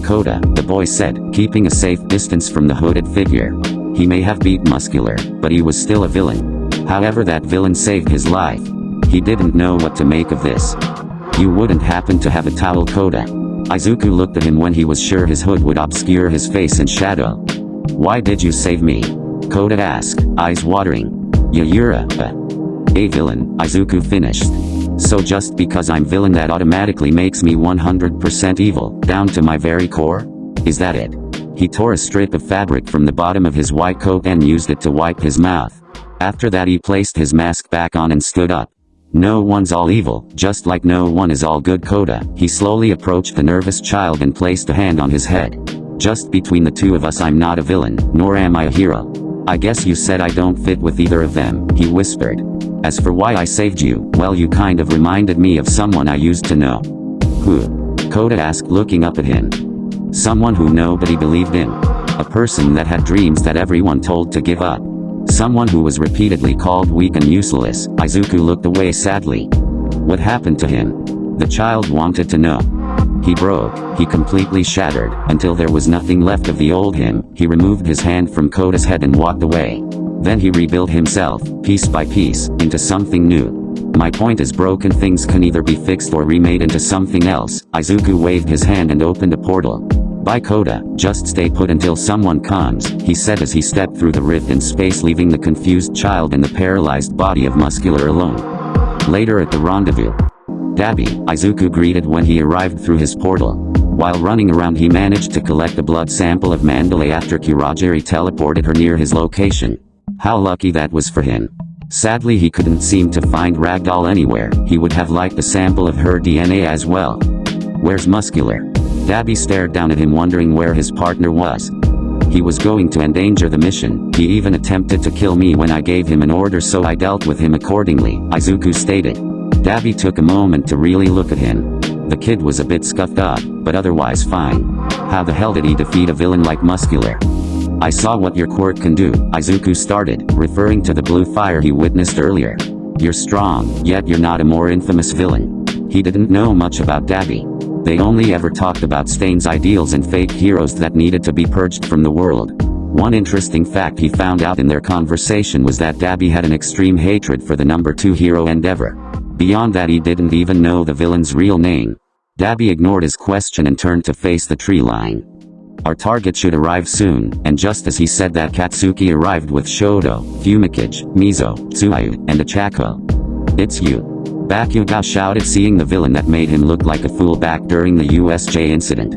Koda, the boy said, keeping a safe distance from the hooded figure. He may have beat Muscular, but he was still a villain. However, that villain saved his life. He didn't know what to make of this. "You wouldn't happen to have a towel, Koda?" Izuku looked at him when he was sure his hood would obscure his face in shadow. "Why did you save me?" Koda asked, eyes watering. You're a villain," Izuku finished. "So just because I'm villain that automatically makes me 100% evil, down to my very core? Is that it?" He tore a strip of fabric from the bottom of his white coat and used it to wipe his mouth. After that he placed his mask back on and stood up. "No one's all evil, just like no one is all good, Koda." He slowly approached the nervous child and placed a hand on his head. "Just between the two of us, I'm not a villain, nor am I a hero. I guess you said I don't fit with either of them," he whispered. "As for why I saved you, well, you kind of reminded me of someone I used to know." "Who?" Koda asked, looking up at him. "Someone who nobody believed in. A person that had dreams that everyone told to give up. Someone who was repeatedly called weak and useless." Izuku looked away sadly. "What happened to him?" The child wanted to know. "He broke, he completely shattered, until there was nothing left of the old him." He removed his hand from Koda's head and walked away. Then he rebuilt himself, piece by piece, into something new. "My point is, broken things can either be fixed or remade into something else." Izuku waved his hand and opened a portal. "Bye, Koda, just stay put until someone comes," he said as he stepped through the rift in space, leaving the confused child and the paralyzed body of Muscular alone. Later at the rendezvous. "Dabi," Izuku greeted when he arrived through his portal. While running around he managed to collect a blood sample of Mandalay after Kirajiri teleported her near his location. How lucky that was for him. Sadly he couldn't seem to find Ragdoll anywhere. He would have liked a sample of her DNA as well. "Where's Muscular?" Dabi stared down at him, wondering where his partner was. "He was going to endanger the mission. He even attempted to kill me when I gave him an order, so I dealt with him accordingly," Izuku stated. Dabi took a moment to really look at him. The kid was a bit scuffed up, but otherwise fine. How the hell did he defeat a villain like Muscular? "I saw what your quirk can do," Izuku started, referring to the blue fire he witnessed earlier. "You're strong, yet you're not a more infamous villain." He didn't know much about Dabi. They only ever talked about Stain's ideals and fake heroes that needed to be purged from the world. One interesting fact he found out in their conversation was that Dabi had an extreme hatred for the number 2 hero Endeavor. Beyond that, he didn't even know the villain's real name. Dabi ignored his question and turned to face the tree line. "Our target should arrive soon," and just as he said that, Katsuki arrived with Shoto, Fumikage, Mizo, Tsuyu, and a Chako. "It's you," Bakugo shouted, seeing the villain that made him look like a fool back during the USJ incident.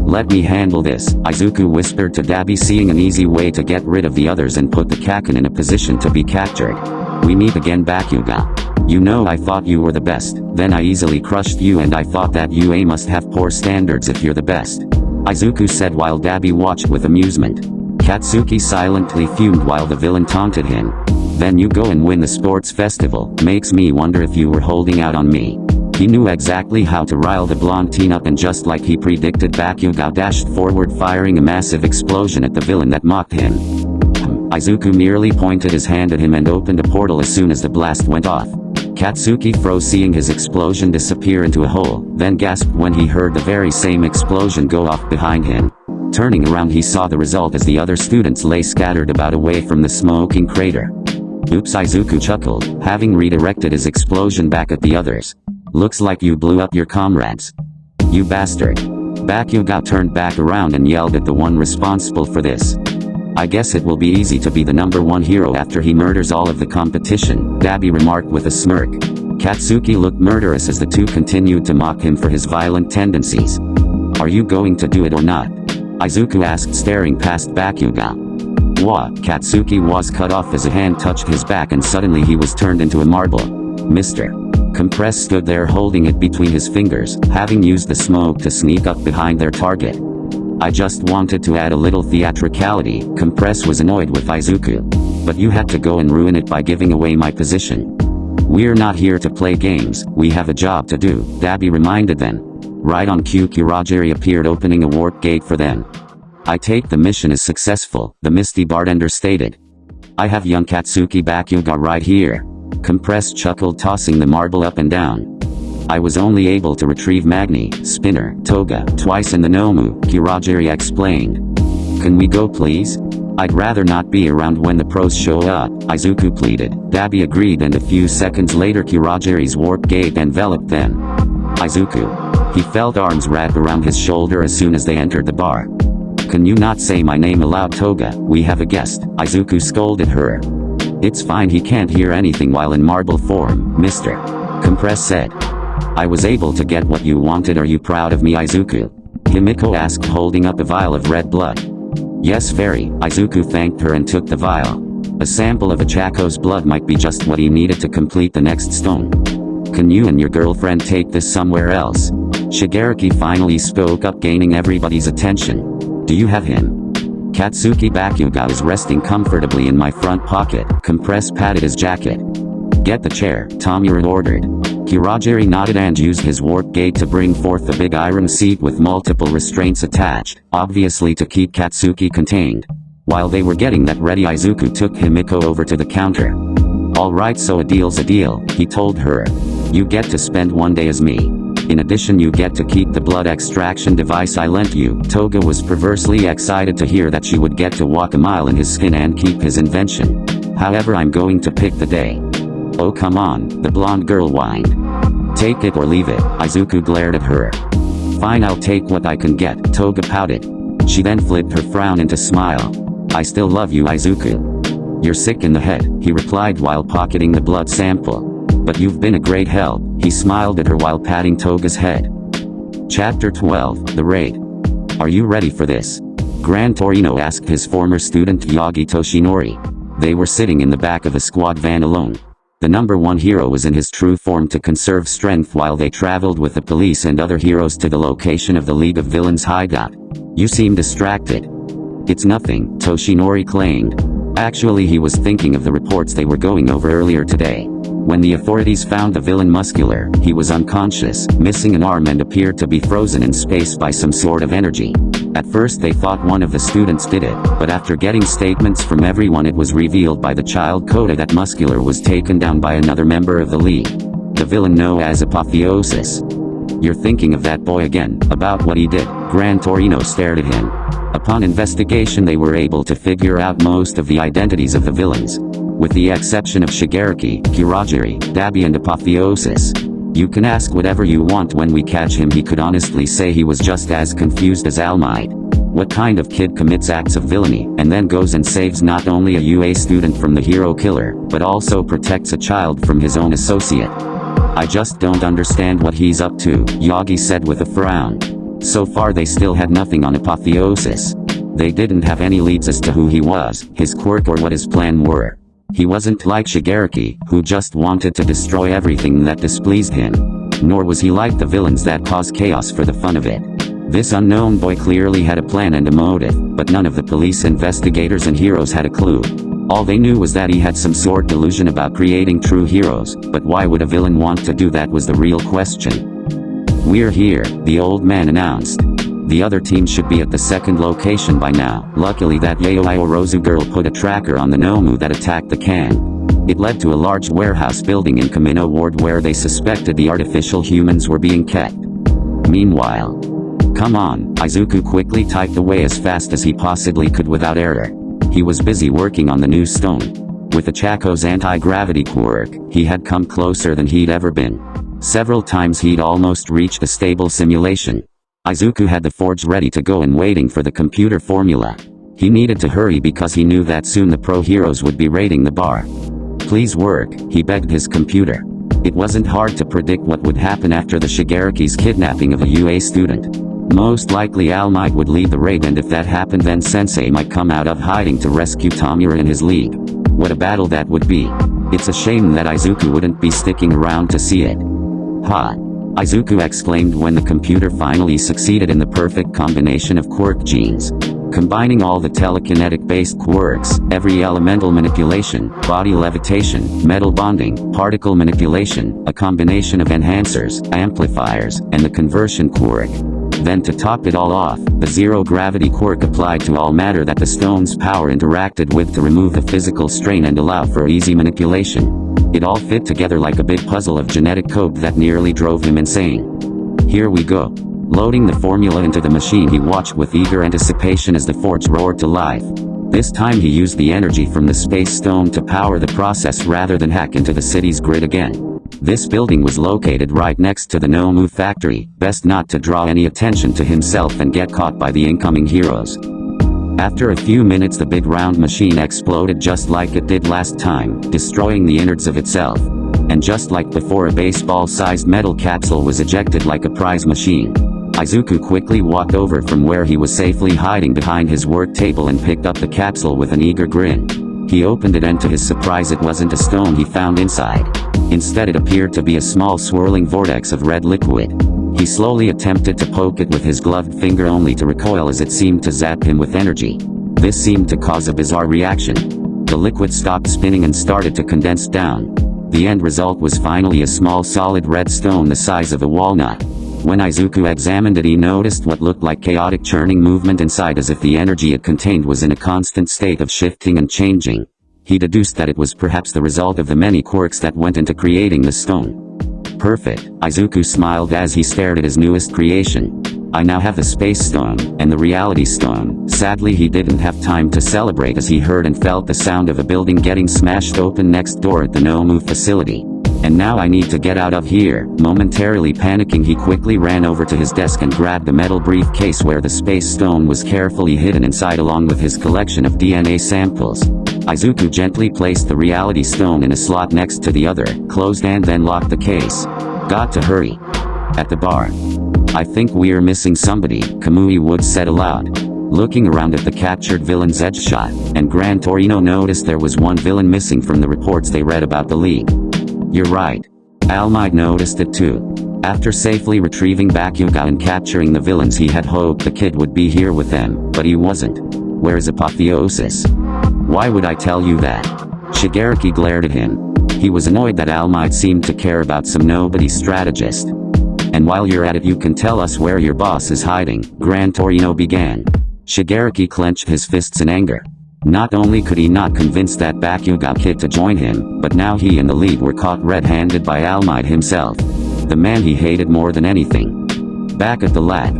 "Let me handle this," Izuku whispered to Dabi, seeing an easy way to get rid of the others and put the Kaken in a position to be captured. "We meet again, Bakugo. You know, I thought you were the best, then I easily crushed you, and I thought that you must have poor standards if you're the best," Izuku said while Dabi watched with amusement. Katsuki silently fumed while the villain taunted him. "Then you go and win the sports festival. Makes me wonder if you were holding out on me." He knew exactly how to rile the blonde teen up, and just like he predicted, Bakugo dashed forward, firing a massive explosion at the villain that mocked him. Izuku merely pointed his hand at him and opened a portal as soon as the blast went off. Katsuki froze, seeing his explosion disappear into a hole, then gasped when he heard the very same explosion go off behind him. Turning around, he saw the result as the other students lay scattered about away from the smoking crater. "Oops," Izuku chuckled, having redirected his explosion back at the others. "Looks like you blew up your comrades. You bastard." Bakugo turned back around and yelled at the one responsible for this. "I guess it will be easy to be the number 1 hero after he murders all of the competition," Dabi remarked with a smirk. Katsuki looked murderous as the two continued to mock him for his violent tendencies. "Are you going to do it or not?" Izuku asked, staring past Bakugo. "What?" Katsuki was cut off as a hand touched his back, and suddenly he was turned into a marble. "Mr. Compress stood there holding it between his fingers, having used the smoke to sneak up behind their target. "I just wanted to add a little theatricality." Compress was annoyed with Izuku. "But you had to go and ruin it by giving away my position." "We're not here to play games, we have a job to do," Dabi reminded them. Right on cue, Kirajiri appeared, opening a warp gate for them. "I take the mission as successful," the misty bartender stated. "I have young Katsuki Bakuga right here." Compress chuckled, tossing the marble up and down. "I was only able to retrieve Magni, Spinner, Toga, twice in the Nomu," Kirajiri explained. "Can we go please? I'd rather not be around when the pros show up," Izuku pleaded. Dabi agreed, and a few seconds later Kirajiri's warp gate enveloped them. "Izuku." He felt arms wrap around his shoulder as soon as they entered the bar. "Can you not say my name aloud, Toga? We have a guest," Izuku scolded her. "It's fine, he can't hear anything while in marble form, mister," Compress said. "I was able to get what you wanted. Are you proud of me, Izuku?" Himiko asked, holding up a vial of red blood. "Yes, very," Izuku thanked her and took the vial. A sample of a Chaco's blood might be just what he needed to complete the next stone. "Can you and your girlfriend take this somewhere else?" Shigaraki finally spoke up, gaining everybody's attention. "Do you have him?" "Katsuki Bakuga is resting comfortably in my front pocket," Compress patted his jacket. "Get the chair," Tamura ordered. Kirajiri nodded and used his warp gate to bring forth a big iron seat with multiple restraints attached, obviously to keep Katsuki contained. While they were getting that ready, Izuku took Himiko over to the counter. "Alright, so a deal's a deal," he told her. "You get to spend one day as me. In addition, you get to keep the blood extraction device I lent you." Toga was perversely excited to hear that she would get to walk a mile in his skin and keep his invention. "However, I'm going to pick the day." "Oh come on," the blonde girl whined. "Take it or leave it," Izuku glared at her. "Fine, I'll take what I can get," Toga pouted. She then flipped her frown into smile. "I still love you, Izuku." "You're sick in the head," he replied while pocketing the blood sample. "But you've been a great help," he smiled at her while patting Toga's head. Chapter 12, The Raid. "Are you ready for this?" Gran Torino asked his former student Yagi Toshinori. They were sitting in the back of a squad van alone. The number one hero was in his true form to conserve strength while they traveled with the police and other heroes to the location of the League of Villains hideout. "You seem distracted." "It's nothing," Toshinori claimed. Actually, he was thinking of the reports they were going over earlier today. When the authorities found the villain Muscular, he was unconscious, missing an arm, and appeared to be frozen in space by some sort of energy. At first they thought one of the students did it, but after getting statements from everyone, it was revealed by the child Coda that Muscular was taken down by another member of the League. The villain known as Apotheosis. "You're thinking of that boy again, about what he did?" Gran Torino stared at him. Upon investigation, they were able to figure out most of the identities of the villains. With the exception of Shigaraki, Kirajiri, Dabi and Apotheosis. "You can ask whatever you want when we catch him." He could honestly say he was just as confused as All Might. What kind of kid commits acts of villainy, and then goes and saves not only a UA student from the hero killer, but also protects a child from his own associate? "I just don't understand what he's up to," Yagi said with a frown. So far they still had nothing on Apotheosis. They didn't have any leads as to who he was, his quirk, or what his plan were. He wasn't like Shigaraki, who just wanted to destroy everything that displeased him. Nor was he like the villains that cause chaos for the fun of it. This unknown boy clearly had a plan and a motive, but none of the police investigators and heroes had a clue. All they knew was that he had some sort of delusion about creating true heroes, but why would a villain want to do that was the real question. "We're here," the old man announced. "The other team should be at the second location by now." Luckily, that Yayoi Orozu girl put a tracker on the Nomu that attacked the can. It led to a large warehouse building in Kamino Ward where they suspected the artificial humans were being kept. Meanwhile, "Come on," Izuku quickly typed away as fast as he possibly could without error. He was busy working on the new stone. With the Chaco's anti-gravity quirk, he had come closer than he'd ever been. Several times he'd almost reached a stable simulation. Izuku had the forge ready to go and waiting for the computer formula. He needed to hurry because he knew that soon the pro heroes would be raiding the bar. "Please work," he begged his computer. It wasn't hard to predict what would happen after the Shigaraki's kidnapping of a UA student. Most likely All Might would lead the raid, and if that happened, then Sensei might come out of hiding to rescue Tamura and his league. What a battle that would be. It's a shame that Izuku wouldn't be sticking around to see it. "Ha!" Izuku exclaimed when the computer finally succeeded in the perfect combination of quirk genes. combining all the telekinetic-based quirks, every elemental manipulation, body levitation, metal bonding, particle manipulation, a combination of enhancers, amplifiers, and the conversion quirk. Then to top it all off, the zero-gravity quirk applied to all matter that the stone's power interacted with to remove the physical strain and allow for easy manipulation. It all fit together like a big puzzle of genetic code that nearly drove him insane. Here we go. Loading the formula into the machine, he watched with eager anticipation as the forge roared to life. This time he used the energy from the space stone to power the process rather than hack into the city's grid again. This building was located right next to the no-move factory, best not to draw any attention to himself and get caught by the incoming heroes. After a few minutes, the big round machine exploded just like it did last time, destroying the innards of itself. And just like before, a baseball-sized metal capsule was ejected like a prize machine. Izuku quickly walked over from where he was safely hiding behind his work table and picked up the capsule with an eager grin. He opened it, and to his surprise it wasn't a stone he found inside. Instead, it appeared to be a small swirling vortex of red liquid. He slowly attempted to poke it with his gloved finger, only to recoil as it seemed to zap him with energy. This seemed to cause a bizarre reaction. The liquid stopped spinning and started to condense down. The end result was finally a small solid red stone the size of a walnut. When Izuku examined it, he noticed what looked like chaotic churning movement inside, as if the energy it contained was in a constant state of shifting and changing. He deduced that it was perhaps the result of the many quirks that went into creating the stone. Perfect, Izuku smiled as he stared at his newest creation. I now have the space stone, and the reality stone. Sadly, he didn't have time to celebrate as he heard and felt the sound of a building getting smashed open next door at the no-move facility. And now I need to get out of here. Momentarily panicking, he quickly ran over to his desk and grabbed a metal briefcase where the space stone was carefully hidden inside, along with his collection of DNA samples. Izuku gently placed the reality stone in a slot next to the other, closed and then locked the case. Got to hurry. At the bar. I think we're missing somebody, Kamui Wood said aloud. Looking around at the captured villain's edge shot, and Gran Torino noticed there was one villain missing from the reports they read about the League. You're right. All Might noticed it too. After safely retrieving Bakugo and capturing the villains, he had hoped the kid would be here with them, but he wasn't. Where's Apotheosis? Why would I tell you that? Shigaraki glared at him. He was annoyed that All Might seemed to care about some nobody strategist. And while you're at it, you can tell us where your boss is hiding, Gran Torino began. Shigaraki clenched his fists in anger. Not only could he not convince that Bakugo kid to join him, but now he and the League were caught red-handed by All Might himself. The man he hated more than anything. Back at the lab.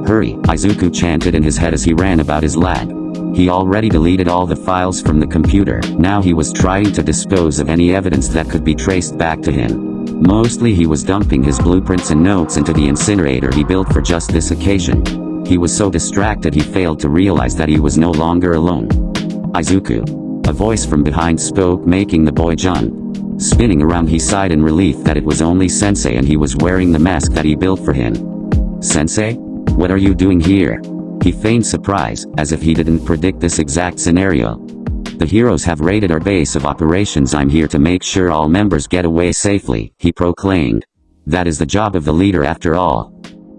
Hurry, Izuku chanted in his head as he ran about his lab. He already deleted all the files from the computer. Now he was trying to dispose of any evidence that could be traced back to him. Mostly he was dumping his blueprints and notes into the incinerator he built for just this occasion. He was so distracted he failed to realize that he was no longer alone. Izuku. A voice from behind spoke, making the boy jump. Spinning around, he sighed in relief that it was only Sensei and he was wearing the mask that he built for him. Sensei? What are you doing here? He feigned surprise, as if he didn't predict this exact scenario. The heroes have raided our base of operations. I'm here to make sure all members get away safely, he proclaimed. That is the job of the leader after all.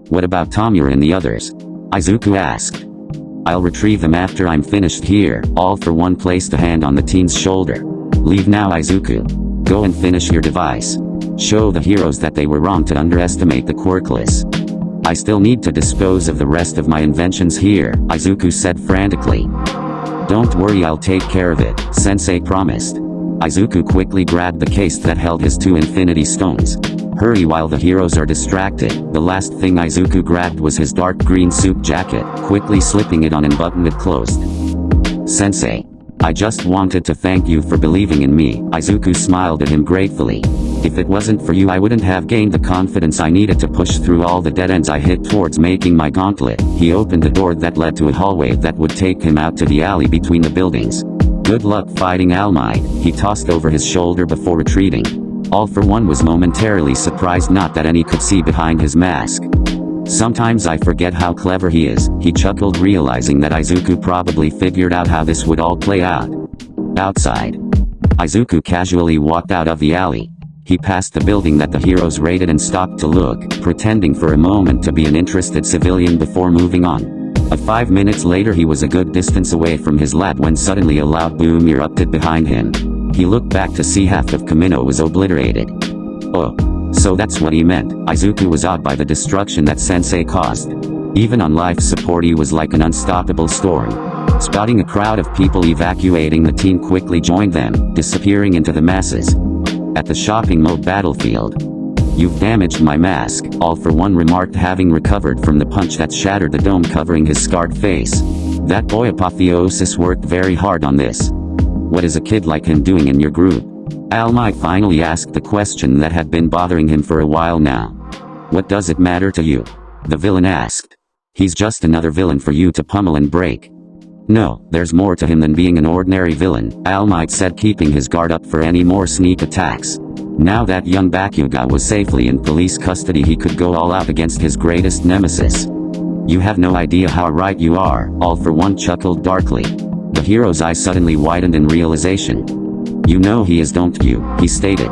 What about Tomura and the others? Izuku asked. I'll retrieve them after I'm finished here. All for one placed a hand on the teen's shoulder. Leave now, Izuku. Go and finish your device. Show the heroes that they were wrong to underestimate the quirkless. I still need to dispose of the rest of my inventions here, Izuku said frantically. Don't worry, I'll take care of it, Sensei promised. Izuku quickly grabbed the case that held his 2 infinity stones. Hurry while the heroes are distracted. The last thing Izuku grabbed was his dark green suit jacket, quickly slipping it on and buttoned it closed. Sensei. I just wanted to thank you for believing in me, Izuku smiled at him gratefully. If it wasn't for you, I wouldn't have gained the confidence I needed to push through all the dead ends I hit towards making my gauntlet. He opened a door that led to a hallway that would take him out to the alley between the buildings. Good luck fighting All Might, he tossed over his shoulder before retreating. All for One was momentarily surprised not that any could see behind his mask. Sometimes I forget how clever he is, he chuckled, realizing that Izuku probably figured out how this would all play out. Outside. Izuku casually walked out of the alley. He passed the building that the heroes raided and stopped to look, pretending for a moment to be an interested civilian before moving on. 5 minutes later he was a good distance away from his lab when suddenly a loud boom erupted behind him. He looked back to see half of Kamino was obliterated. Oh. So that's what he meant. Izuku was awed by the destruction that Sensei caused. Even on life support he was like an unstoppable storm. Spotting a crowd of people evacuating, the team quickly joined them, disappearing into the masses. At the shopping mall battlefield. "You've damaged my mask," All For One remarked, having recovered from the punch that shattered the dome covering his scarred face. "That boy Apotheosis worked very hard on this. What is a kid like him doing in your group?" All Might finally asked the question that had been bothering him for a while now. "What does it matter to you?" the villain asked. "He's just another villain for you to pummel and break." "No, there's more to him than being an ordinary villain," All Might said, keeping his guard up for any more sneak attacks. Now that young Bakuga was safely in police custody, he could go all out against his greatest nemesis. "You have no idea how right you are," All For One chuckled darkly. The hero's eyes suddenly widened in realization. "You know he is, don't you?" he stated.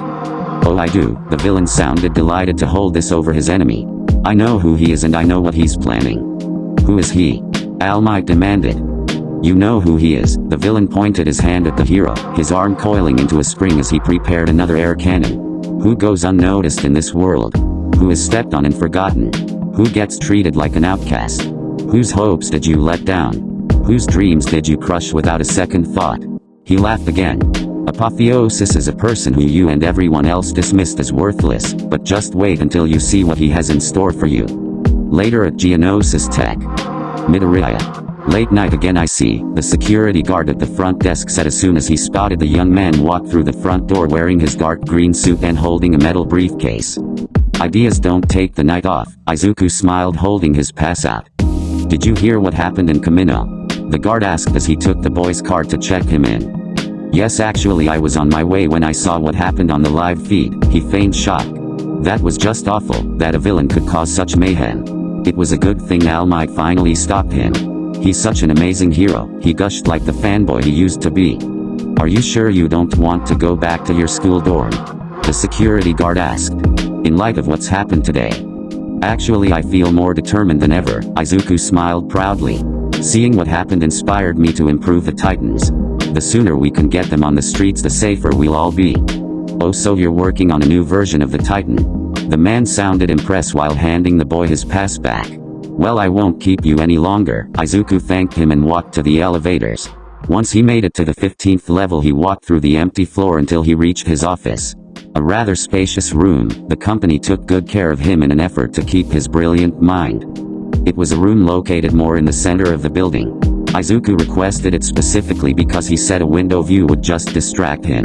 "Oh, I do." The villain sounded delighted to hold this over his enemy. "I know who he is and I know what he's planning." "Who is he?" All Might demanded. "You know who he is." The villain pointed his hand at the hero, his arm coiling into a spring as he prepared another air cannon. "Who goes unnoticed in this world? Who is stepped on and forgotten? Who gets treated like an outcast? Whose hopes did you let down? Whose dreams did you crush without a second thought?" He laughed again. "Apotheosis is a person who you and everyone else dismissed as worthless, but just wait until you see what he has in store for you." Later at Geonosis Tech. Midoriya. "Late night again, I see," the security guard at the front desk said as soon as he spotted the young man walk through the front door wearing his dark green suit and holding a metal briefcase. "Ideas don't take the night off," Izuku smiled, holding his pass out. "Did you hear what happened in Kamino?" the guard asked as he took the boy's card to check him in. "Yes, actually I was on my way when I saw what happened on the live feed," he feigned shock. "That was just awful, that a villain could cause such mayhem. It was a good thing All Might finally stopped him. He's such an amazing hero," he gushed like the fanboy he used to be. "Are you sure you don't want to go back to your school dorm?" the security guard asked. "In light of what's happened today?" "Actually I feel more determined than ever," Izuku smiled proudly. "Seeing what happened inspired me to improve the Titans. The sooner we can get them on the streets, the safer we'll all be." "Oh, so you're working on a new version of the Titan?" The man sounded impressed while handing the boy his pass back. "Well, I won't keep you any longer." Izuku thanked him and walked to the elevators. Once he made it to the 15th level, he walked through the empty floor until he reached his office. A rather spacious room. The company took good care of him in an effort to keep his brilliant mind. It was a room located more in the center of the building. Izuku requested it specifically because he said a window view would just distract him.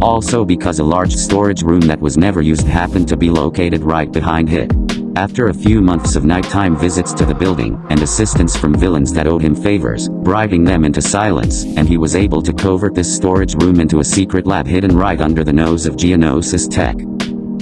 Also because a large storage room that was never used happened to be located right behind it. After a few months of nighttime visits to the building, and assistance from villains that owed him favors, bribing them into silence, and he was able to convert this storage room into a secret lab hidden right under the nose of Geonosis Tech.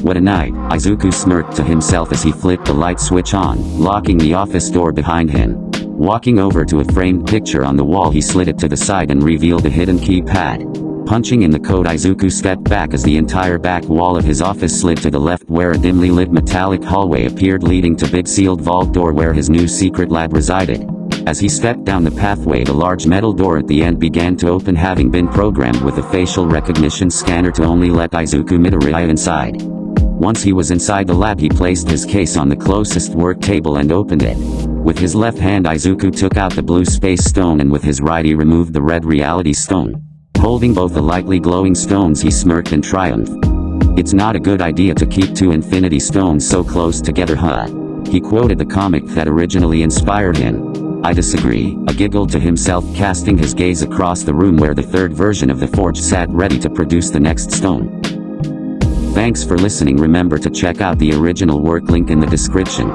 What a night, Izuku smirked to himself as he flipped the light switch on, locking the office door behind him. Walking over to a framed picture on the wall, he slid it to the side and revealed a hidden keypad. Punching in the code, Izuku stepped back as the entire back wall of his office slid to the left, where a dimly lit metallic hallway appeared leading to big sealed vault door where his new secret lab resided. As he stepped down the pathway, the large metal door at the end began to open, having been programmed with a facial recognition scanner to only let Izuku Midoriya inside. Once he was inside the lab, he placed his case on the closest work table and opened it. With his left hand, Izuku took out the blue space stone, and with his right he removed the red reality stone. Holding both the lightly glowing stones, he smirked in triumph. "It's not a good idea to keep two infinity stones so close together, huh?" He quoted the comic that originally inspired him. "I disagree," a giggle to himself, casting his gaze across the room where the third version of the forge sat ready to produce the next stone. Thanks for listening. Remember to check out the original work link in the description.